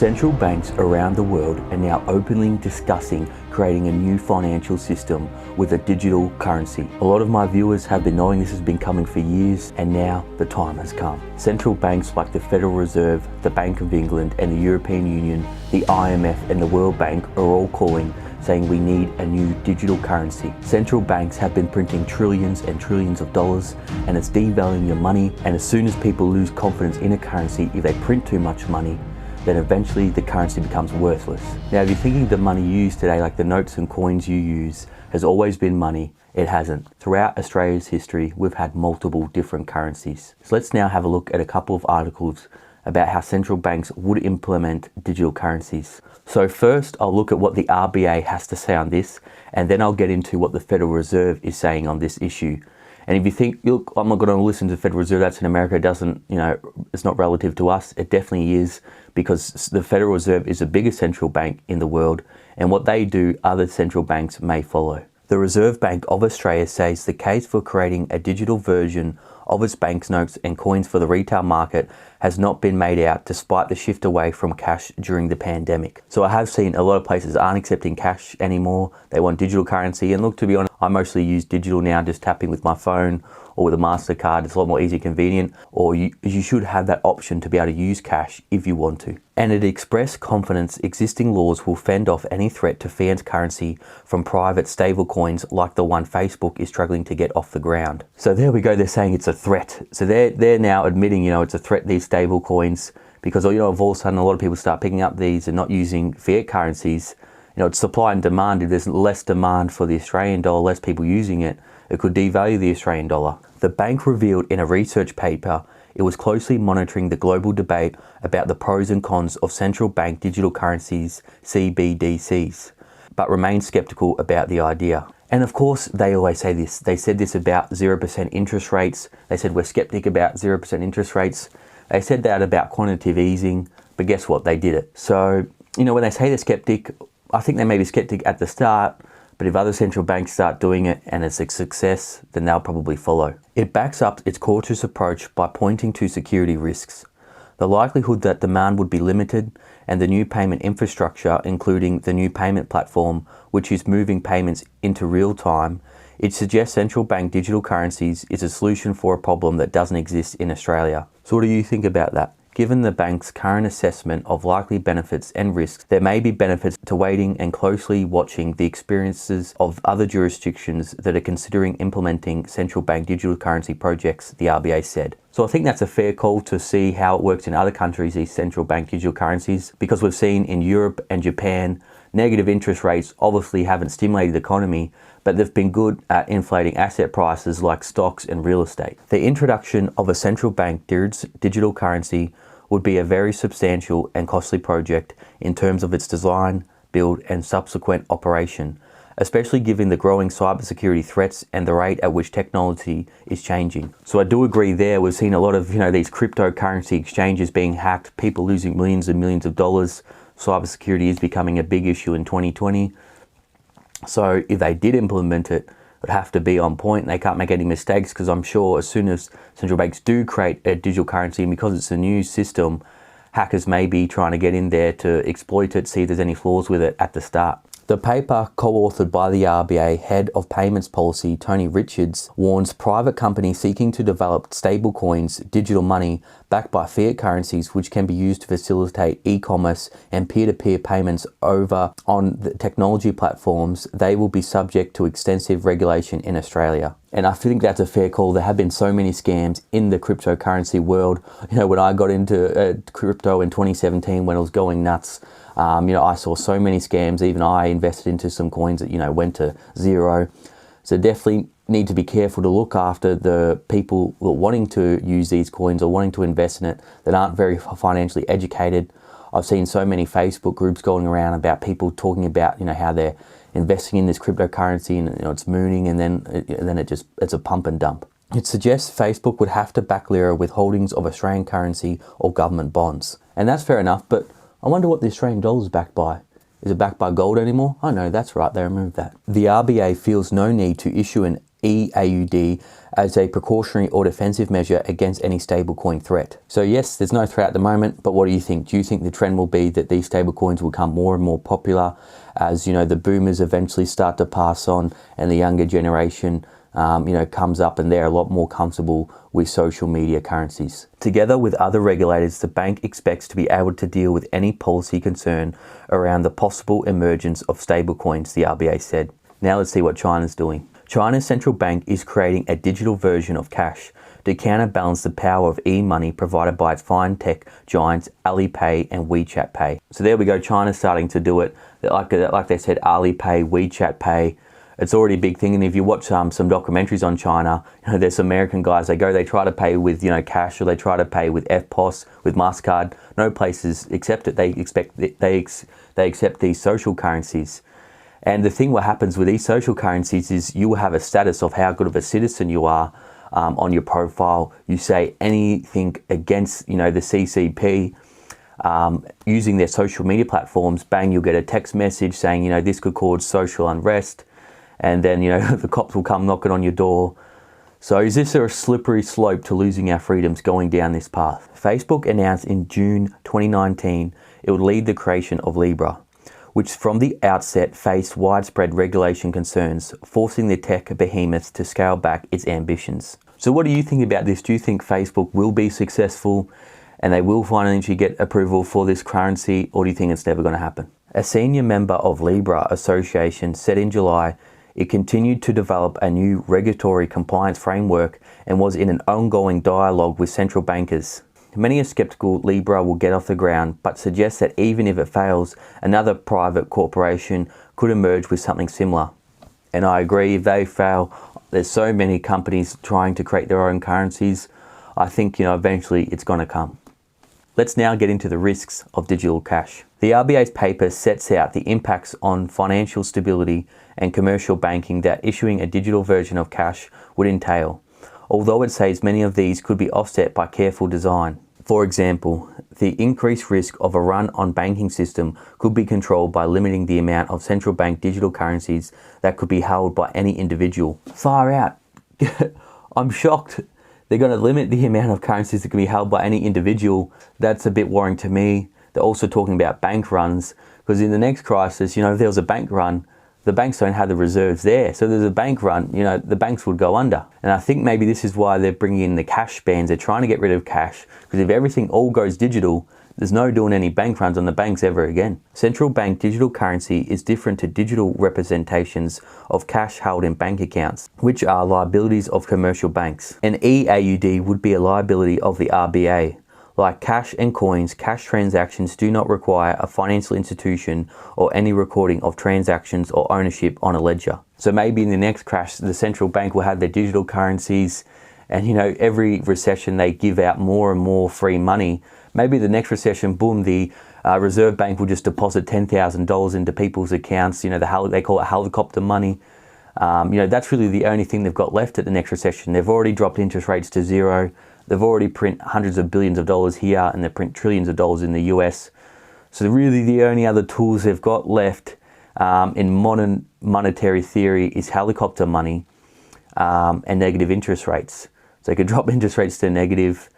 Central banks around the world are now openly discussing creating a new financial system with a digital currency. A lot of my viewers have been knowing this has been coming for years, and now the time has come. Central banks like the Federal Reserve, the Bank of England and the European Union, the IMF and the World Bank are all calling, saying we need a new digital currency. Central banks have been printing trillions and trillions of dollars, and it's devaluing your money, and as soon as people lose confidence in a currency, if they print too much money, then eventually the currency becomes worthless. Now, if you're thinking the money you use today, like the notes and coins you use, has always been money, it hasn't. Throughout Australia's history, we've had multiple different currencies. So let's now have a look at a couple of articles about how central banks would implement digital currencies. So first, I'll look at what the RBA has to say on this, and then I'll get into what the Federal Reserve is saying on this issue. And if you think, look, I'm not going to listen to the Federal Reserve, that's in America, it doesn't, it's not relative to us, it definitely is, because the Federal Reserve is the biggest central bank in the world, and what they do, other central banks may follow. The Reserve Bank of Australia says the case for creating a digital version of its banknotes and coins for the retail market has not been made out despite the shift away from cash during the pandemic. So I have seen a lot of places aren't accepting cash anymore. They want digital currency, and look, to be honest, I mostly use digital now, just tapping with my phone or with a MasterCard. It's a lot more easy, convenient, or you should have that option to be able to use cash if you want to. And it expressed confidence existing laws will fend off any threat to fiat currency from private stable coins like the one Facebook is struggling to get off the ground. So there we go, they're saying it's a threat. So they're now admitting, it's a threat, these stable coins, because if all of a sudden a lot of people start picking up these and not using fiat currencies, it's supply and demand. If there's less demand for the Australian dollar, less people using it, it could devalue the Australian dollar. The bank revealed in a research paper it was closely monitoring the global debate about the pros and cons of central bank digital currencies, CBDCs, but remained skeptical about the idea. And of course, they always say this. They said this about 0% interest rates. They said we're skeptic about 0% interest rates. They said that about quantitative easing, but guess what? They did it. So, when they say they're skeptic, I think they may be skeptic at the start, but if other central banks start doing it and it's a success, then they'll probably follow. It backs up its cautious approach by pointing to security risks. The likelihood that demand would be limited, and the new payment infrastructure, including the new payment platform, which is moving payments into real time, it suggests central bank digital currencies is a solution for a problem that doesn't exist in Australia. So what do you think about that? Given the bank's current assessment of likely benefits and risks, there may be benefits to waiting and closely watching the experiences of other jurisdictions that are considering implementing central bank digital currency projects, the RBA said. So I think that's a fair call to see how it works in other countries, these central bank digital currencies, because we've seen in Europe and Japan, negative interest rates obviously haven't stimulated the economy, but they've been good at inflating asset prices like stocks and real estate. The introduction of a central bank digital currency would be a very substantial and costly project in terms of its design, build and subsequent operation, especially given the growing cybersecurity threats and the rate at which technology is changing. So I do agree there. We've seen a lot of, these cryptocurrency exchanges being hacked, people losing millions and millions of dollars. Cybersecurity is becoming a big issue in 2020. So if they did implement it, would have to be on point and they can't make any mistakes, because I'm sure as soon as central banks do create a digital currency, and because it's a new system, hackers may be trying to get in there to exploit it, see if there's any flaws with it at the start. The paper, co-authored by the RBA Head of Payments Policy, Tony Richards, warns private companies seeking to develop stablecoins, digital money, backed by fiat currencies, which can be used to facilitate e-commerce and peer-to-peer payments over on the technology platforms, they will be subject to extensive regulation in Australia. And I think that's a fair call. There have been so many scams in the cryptocurrency world. When I got into crypto in 2017, when it was going nuts, I saw so many scams. Even I invested into some coins that, went to zero. So definitely need to be careful to look after the people that are wanting to use these coins or wanting to invest in it that aren't very financially educated. I've seen so many Facebook groups going around about people talking about, how they're investing in this cryptocurrency and it's mooning, and then it's a pump and dump. It suggests Facebook would have to back Libra with holdings of Australian currency or government bonds. And that's fair enough, but I wonder what the Australian dollar is backed by. Is it backed by gold anymore? Oh no, that's right, they removed that. The RBA feels no need to issue an EAUD as a precautionary or defensive measure against any stablecoin threat. So yes, there's no threat at the moment, but what do you think? Do you think the trend will be that these stablecoins will become more and more popular as, the boomers eventually start to pass on and the younger generation comes up and they're a lot more comfortable with social media currencies? Together with other regulators, the bank expects to be able to deal with any policy concern around the possible emergence of stablecoins, the RBA said. Now let's see what China's doing. China's central bank is creating a digital version of cash to counterbalance the power of e-money provided by its fintech giants Alipay and WeChat Pay. So there we go, China's starting to do it. Like they said, Alipay, WeChat Pay. It's already a big thing, and if you watch some documentaries on China, there's some American guys, they try to pay with cash, or they try to pay with FPOS, with MasterCard. No places accept it. They accept these social currencies. And the thing what happens with these social currencies is you will have a status of how good of a citizen you are on your profile. You say anything against the CCP using their social media platforms, bang, you'll get a text message saying this could cause social unrest. And then, the cops will come knocking on your door. So is this a slippery slope to losing our freedoms going down this path? Facebook announced in June 2019 it would lead the creation of Libra, which from the outset faced widespread regulation concerns, forcing the tech behemoth to scale back its ambitions. So what do you think about this? Do you think Facebook will be successful and they will finally get approval for this currency, or do you think it's never going to happen? A senior member of Libra Association said in July it continued to develop a new regulatory compliance framework and was in an ongoing dialogue with central bankers. Many are skeptical Libra will get off the ground, but suggest that even if it fails, another private corporation could emerge with something similar. And I agree, if they fail, there's so many companies trying to create their own currencies. I think, eventually it's going to come. Let's now get into the risks of digital cash. The RBA's paper sets out the impacts on financial stability and commercial banking that issuing a digital version of cash would entail, although it says many of these could be offset by careful design. For example, the increased risk of a run-on banking system could be controlled by limiting the amount of central bank digital currencies that could be held by any individual. Far out. I'm shocked. They're going to limit the amount of currencies that can be held by any individual. That's a bit worrying to me. They're also talking about bank runs, because in the next crisis, if there was a bank run, the banks don't have the reserves there. So there's a bank run, the banks would go under. And I think maybe this is why they're bringing in the cash bans. They're trying to get rid of cash, because if everything all goes digital, there's no doing any bank runs on the banks ever again. Central bank digital currency is different to digital representations of cash held in bank accounts, which are liabilities of commercial banks. An EAUD would be a liability of the RBA. Like cash and coins, cash transactions do not require a financial institution or any recording of transactions or ownership on a ledger. So maybe in the next crash, the central bank will have their digital currencies, and every recession they give out more and more free money. Maybe the next recession, boom, the Reserve Bank will just deposit $10,000 into people's accounts. They call it helicopter money. That's really the only thing they've got left at the next recession. They've already dropped interest rates to zero. They've already print hundreds of billions of dollars here, and they print trillions of dollars in the US. So really the only other tools they've got left in modern monetary theory is helicopter money and negative interest rates. So they could drop interest rates to negative,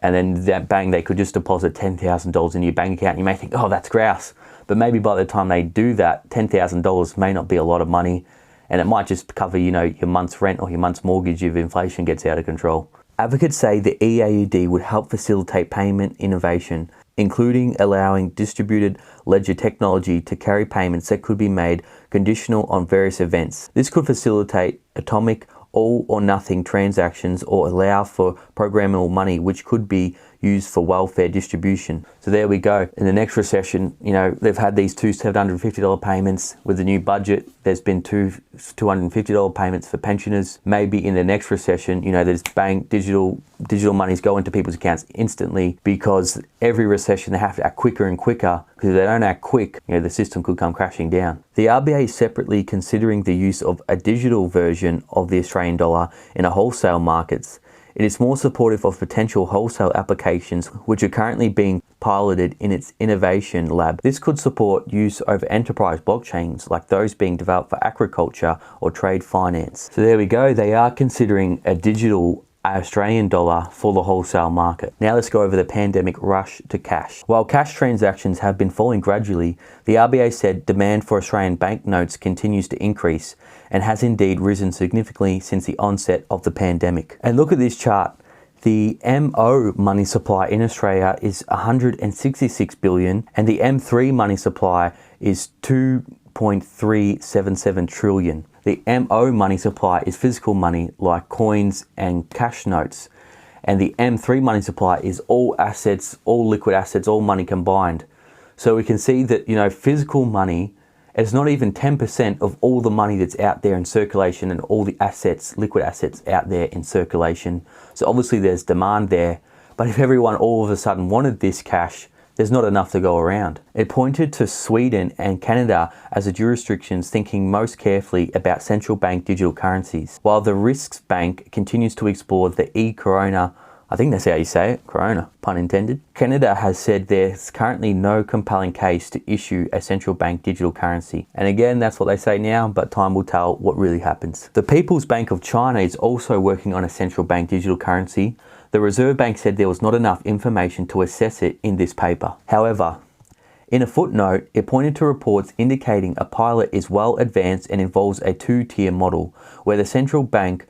and then that bang, they could just deposit $10,000 in your bank account. You may think, oh, that's grouse. But maybe by the time they do that, $10,000 may not be a lot of money, and it might just cover, your month's rent or your month's mortgage if inflation gets out of control. Advocates say the EAUD would help facilitate payment innovation, including allowing distributed ledger technology to carry payments that could be made conditional on various events. This could facilitate atomic all or nothing transactions or allow for programmable money, which could be used for welfare distribution. So there we go. In the next recession, they've had these two $750 payments. With the new budget, there's been two $250 payments for pensioners. Maybe in the next recession, there's bank digital monies go into people's accounts instantly, because every recession they have to act quicker and quicker, because if they don't act quick, the system could come crashing down. The RBA is separately considering the use of a digital version of the Australian dollar in a wholesale markets. It is more supportive of potential wholesale applications, which are currently being piloted in its innovation lab. This could support use over enterprise blockchains like those being developed for agriculture or trade finance. So there we go, they are considering a digital Australian dollar for the wholesale market. Now let's go over the pandemic rush to cash. While cash transactions have been falling gradually, the RBA said demand for Australian banknotes continues to increase and has indeed risen significantly since the onset of the pandemic. And look at this chart. The MO money supply in Australia is 166 billion and the M3 money supply is 2.377 trillion. The MO money supply is physical money like coins and cash notes. And the M3 money supply is all assets, all liquid assets, all money combined. So we can see that, physical money is not even 10% of all the money that's out there in circulation and all the assets, liquid assets out there in circulation. So obviously there's demand there, but if everyone all of a sudden wanted this cash, there's not enough to go around. It pointed to Sweden and Canada as the jurisdictions thinking most carefully about central bank digital currencies, while the Risks Bank continues to explore the e-corona, I think that's how you say it, corona, pun intended. Canada has said there's currently no compelling case to issue a central bank digital currency. And again, that's what they say now, but time will tell what really happens. The People's Bank of China is also working on a central bank digital currency. The Reserve Bank said there was not enough information to assess it in this paper. However, in a footnote, it pointed to reports indicating a pilot is well advanced and involves a two-tier model where the central bank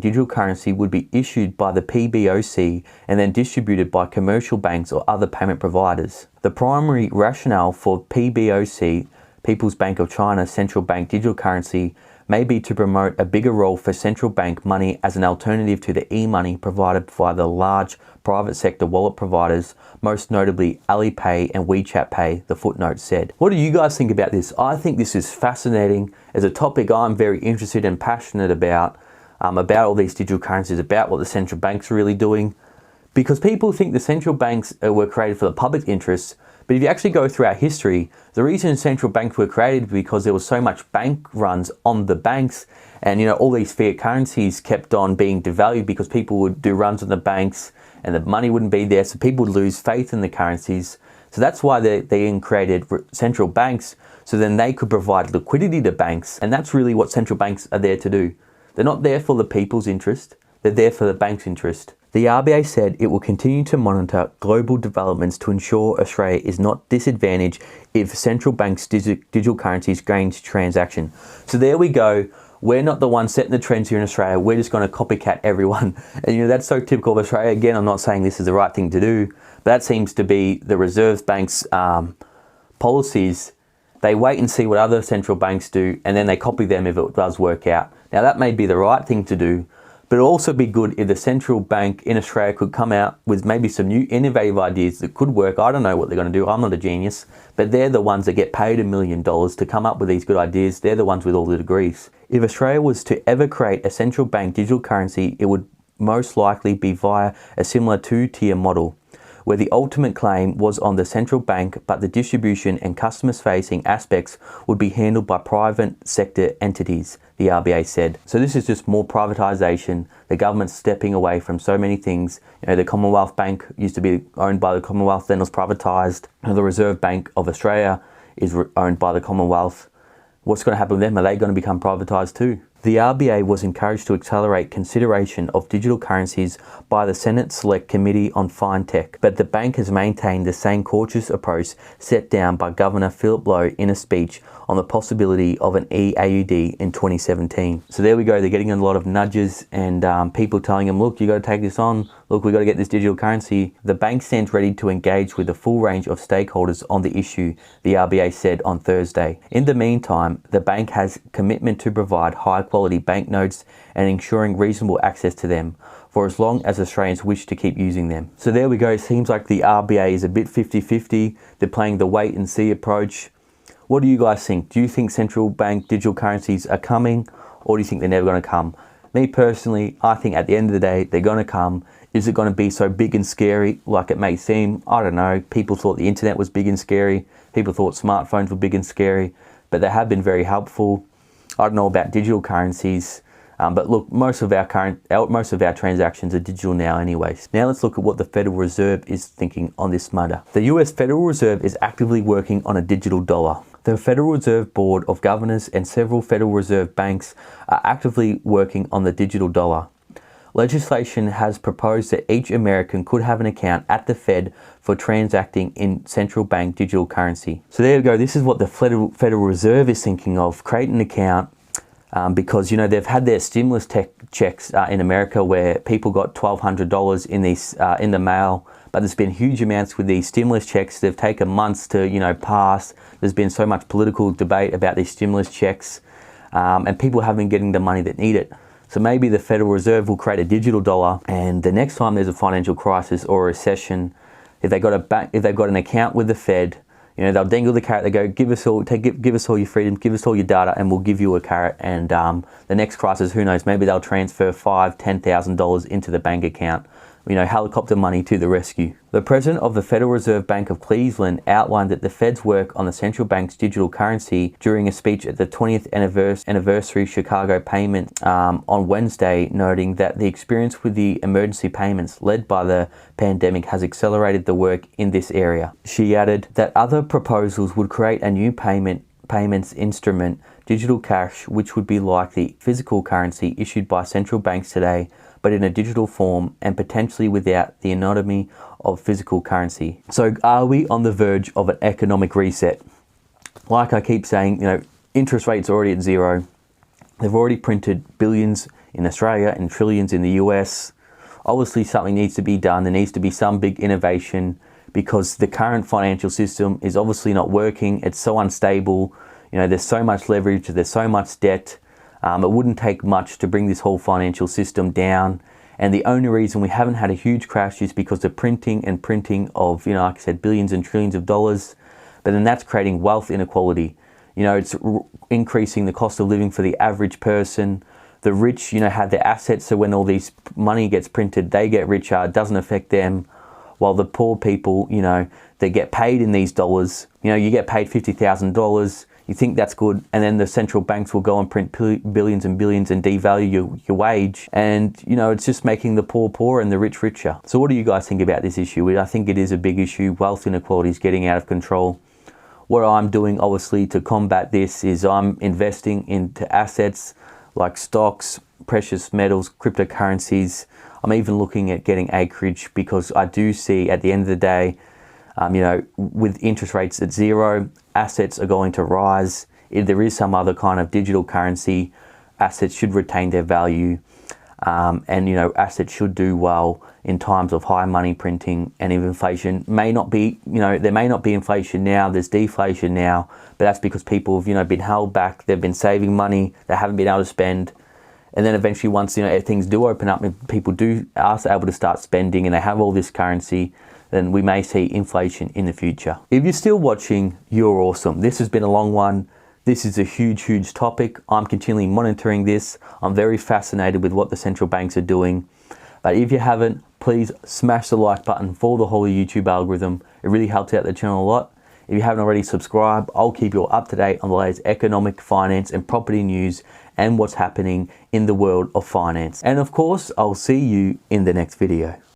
digital currency would be issued by the PBOC and then distributed by commercial banks or other payment providers. The primary rationale for PBOC, People's Bank of China central bank digital currency, may be to promote a bigger role for central bank money as an alternative to the e-money provided by the large private sector wallet providers, most notably Alipay and WeChat Pay, the footnote said. What do you guys think about this? I think this is fascinating as a topic I'm very interested and passionate about all these digital currencies, about what the central banks are really doing. Because people think the central banks were created for the public interest, but if you actually go through our history, the reason central banks were created was because there was so much bank runs on the banks, and all these fiat currencies kept on being devalued because people would do runs on the banks and the money wouldn't be there, so people would lose faith in the currencies. So that's why they created central banks, so then they could provide liquidity to banks, and that's really what central banks are there to do. They're not there for the people's interest, they're there for the bank's interest. The RBA said it will continue to monitor global developments to ensure Australia is not disadvantaged if central banks' digital currencies gains traction. So there we go. We're not the ones setting the trends here in Australia. We're just going to copycat everyone. And that's so typical of Australia. Again, I'm not saying this is the right thing to do, but that seems to be the Reserve Bank's policies. They wait and see what other central banks do, and then they copy them if it does work out. Now that may be the right thing to do, but it'll also be good if the central bank in Australia could come out with maybe some new innovative ideas that could work. I don't know what they're going to do. I'm not a genius, but they're the ones that get paid $1 million to come up with these good ideas. They're the ones with all the degrees. If Australia was to ever create a central bank digital currency, it would most likely be via a similar two-tier model, where the ultimate claim was on the central bank, but the distribution and customers-facing aspects would be handled by private sector entities, the RBA said. So this is just more privatisation, the government stepping away from so many things. The Commonwealth Bank used to be owned by the Commonwealth, then was privatised. The Reserve Bank of Australia is owned by the Commonwealth. What's going to happen with them? Are they going to become privatised too? The RBA was encouraged to accelerate consideration of digital currencies by the Senate Select Committee on Fintech, but the bank has maintained the same cautious approach set down by Governor Philip Lowe in a speech on the possibility of an eAUD in 2017. So there we go, they're getting a lot of nudges and people telling them, look, you got to take this on, look, we got to get this digital currency. The bank stands ready to engage with the full range of stakeholders on the issue, the RBA said on Thursday. In the meantime, the bank has commitment to provide high quality banknotes and ensuring reasonable access to them for as long as Australians wish to keep using them. So there we go, it seems like the RBA is a bit 50-50. They're playing the wait and see approach. What do you guys think? Do you think central bank digital currencies are coming, or do you think they're never going to come? Me personally, I think at the end of the day, they're going to come. Is it going to be so big and scary like it may seem? I don't know. People thought the internet was big and scary. People thought smartphones were big and scary, but they have been very helpful. I don't know about digital currencies. But look, most of our transactions are digital now anyways. Now let's look at what the Federal Reserve is thinking on this matter. The US Federal Reserve is actively working on a digital dollar. The Federal Reserve Board of Governors and several Federal Reserve banks are actively working on the digital dollar. Legislation has proposed that each American could have an account at the Fed for transacting in central bank digital currency. So there you go. This is what the Federal Reserve is thinking of, create an account. Because, you know, they've had their stimulus checks in America where people got $1,200 in the mail, but there's been huge amounts with these stimulus checks. They've taken months to, you know, pass. There's been so much political debate about these stimulus checks, and people haven't been getting the money that need it. So maybe the Federal Reserve will create a digital dollar, and the next time there's a financial crisis or a recession, if they've got an account with the Fed, you know, they'll dangle the carrot. They go, give us all your freedom, give us all your data, and we'll give you a carrot. And the next crisis, who knows? Maybe they'll transfer $5,000, $10,000 into the bank account. You know, helicopter money to the rescue. The president of the Federal Reserve Bank of Cleveland outlined that the Fed's work on the central bank's digital currency during a speech at the 20th anniversary Chicago payment on Wednesday, noting that the experience with the emergency payments led by the pandemic has accelerated the work in this area. She added that other proposals would create a new payments instrument, digital cash, which would be like the physical currency issued by central banks today, but in a digital form and potentially without the anatomy of physical currency. So are we on the verge of an economic reset? Like I keep saying, you know, interest rates are already at zero. They've already printed billions in Australia and trillions in the US. Obviously something needs to be done. There needs to be some big innovation because the current financial system is obviously not working. It's so unstable. You know, there's so much leverage, there's so much debt. It wouldn't take much to bring this whole financial system down. And the only reason we haven't had a huge crash is because of printing of, you know, like I said, billions and trillions of dollars. But then that's creating wealth inequality. You know, it's increasing the cost of living for the average person. The rich, you know, have their assets. So when all these money gets printed, they get richer. It doesn't affect them. While the poor people, you know, they get paid in these dollars. You know, you get paid $50,000. You think that's good, and then the central banks will go and print billions and billions and devalue your wage. And, you know, it's just making the poor poorer and the rich richer. So what do you guys think about this issue? I think it is a big issue. Wealth inequality is getting out of control. What I'm doing, obviously, to combat this is I'm investing into assets like stocks, precious metals, cryptocurrencies. I'm even looking at getting acreage because I do see at the end of the day, you know, with interest rates at zero, assets are going to rise. If there is some other kind of digital currency, assets should retain their value. And, you know, assets should do well in times of high money printing, and if inflation may not be, you know, there may not be inflation now, there's deflation now, but that's because people have, you know, been held back, they've been saving money, they haven't been able to spend. And then eventually once, you know, things do open up and people are able to start spending and they have all this currency, then we may see inflation in the future. If you're still watching, you're awesome. This has been a long one. This is a huge, huge topic. I'm continually monitoring this. I'm very fascinated with what the central banks are doing. But if you haven't, please smash the like button for the whole YouTube algorithm. It really helps out the channel a lot. If you haven't already subscribed, I'll keep you up to date on the latest economic, finance and property news and what's happening in the world of finance. And of course, I'll see you in the next video.